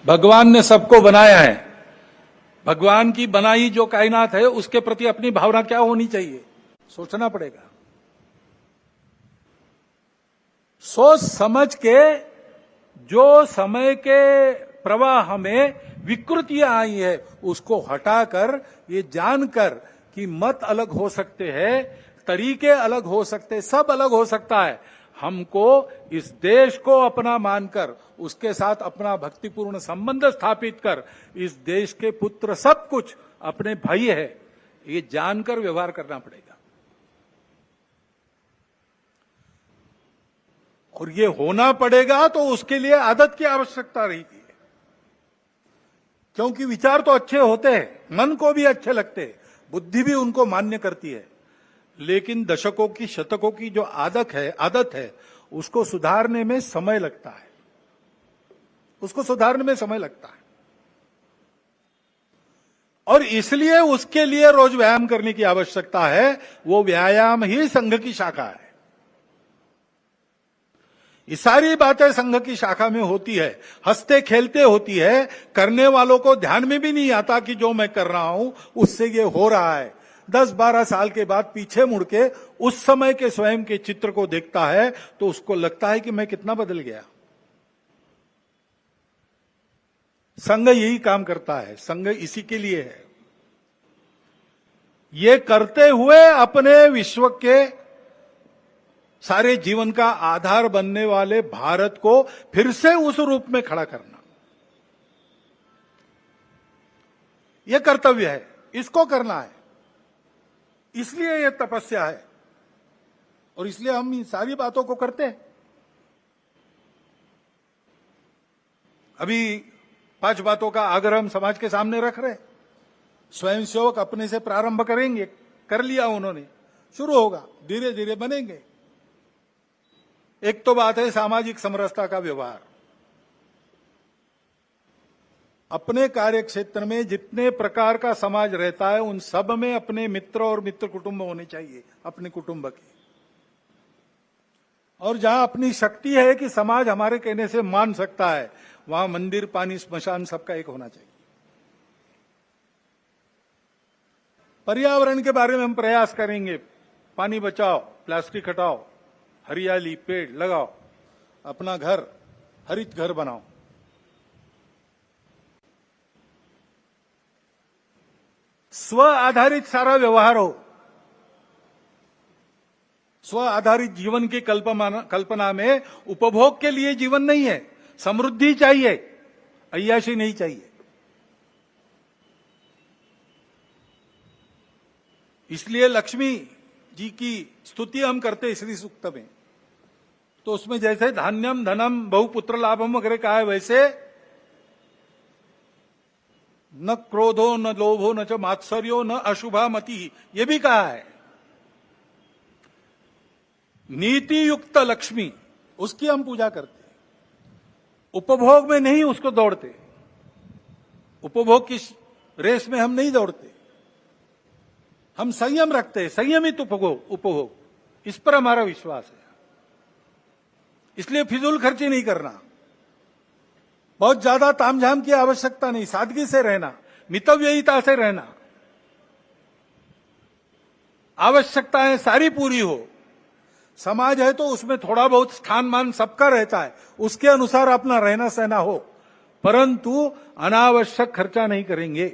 भगवान ने सबको बनाया है। भगवान की बनाई जो कायनात है उसके प्रति अपनी भावना क्या होनी चाहिए, सोचना पड़ेगा। सोच समझ के जो समय के प्रवाह में विकृतियां आई है उसको हटाकर, ये जानकर कि मत अलग हो सकते हैं, तरीके अलग हो सकते, सब अलग हो सकता है, हमको इस देश को अपना मानकर उसके साथ अपना भक्तिपूर्ण संबंध स्थापित कर इस देश के पुत्र सब कुछ अपने भाई है, ये जानकर व्यवहार करना पड़ेगा। और ये होना पड़ेगा तो उसके लिए आदत की आवश्यकता रहेगी, क्योंकि विचार तो अच्छे होते हैं, मन को भी अच्छे लगते हैं, बुद्धि भी उनको मान्य करती है, लेकिन दशकों की शतकों की जो आदत है उसको सुधारने में समय लगता है, उसको सुधारने में समय लगता है। और इसलिए उसके लिए रोज व्यायाम करने की आवश्यकता है। वो व्यायाम ही संघ की शाखा है। ये सारी बातें संघ की शाखा में होती है, हंसते खेलते होती है, करने वालों को ध्यान में भी नहीं आता कि जो मैं कर रहा हूं उससे ये हो रहा है। 10-12 साल के बाद पीछे मुड़ के उस समय के स्वयं के चित्र को देखता है तो उसको लगता है कि मैं कितना बदल गया। संघ यही काम करता है, संघ इसी के लिए है। ये करते हुए अपने विश्व के सारे जीवन का आधार बनने वाले भारत को फिर से उस रूप में खड़ा करना, यह कर्तव्य है, इसको करना है। इसलिए यह तपस्या है और इसलिए हम इन सारी बातों को करते हैं। अभी 5 बातों का आग्रह हम समाज के सामने रख रहे हैं। स्वयंसेवक अपने से प्रारंभ करेंगे, कर लिया उन्होंने, शुरू होगा, धीरे धीरे बनेंगे। एक तो बात है सामाजिक समरसता का व्यवहार। अपने कार्य क्षेत्र में जितने प्रकार का समाज रहता है उन सब में अपने मित्र और मित्र कुटुंब होने चाहिए, अपने कुटुंब के। और जहां अपनी शक्ति है कि समाज हमारे कहने से मान सकता है, वहां मंदिर, पानी, स्मशान सबका एक होना चाहिए। पर्यावरण के बारे में हम प्रयास करेंगे, पानी बचाओ, प्लास्टिक हटाओ, हरियाली, पेड़ लगाओ, अपना घर हरित घर बनाओ। स्व आधारित सारा व्यवहार हो, स्व आधारित जीवन की कल्पना में उपभोग के लिए जीवन नहीं है, समृद्धि चाहिए, अय्याशी नहीं चाहिए। इसलिए लक्ष्मी जी की स्तुति हम करते श्री सूक्त में, तो उसमें जैसे धान्यम धनम बहुपुत्र लाभम वगैरह कहा है, वैसे न क्रोधो न लोभो न च मात्सर्यो न अशुभा मति, ये भी कहा है। नीति युक्त लक्ष्मी, उसकी हम पूजा करते, उपभोग में नहीं उसको दौड़ते, उपभोग की रेस में हम नहीं दौड़ते, हम संयम रखते हैं, संयमित उपभोग, इस पर हमारा विश्वास है। इसलिए फिजूल खर्ची नहीं करना, बहुत ज्यादा तामझाम की आवश्यकता नहीं, सादगी से रहना, मितव्ययिता से रहना। आवश्यकताएं सारी पूरी हो, समाज है तो उसमें थोड़ा बहुत स्थान मान सबका रहता है, उसके अनुसार अपना रहना सहना हो, परंतु अनावश्यक खर्चा नहीं करेंगे।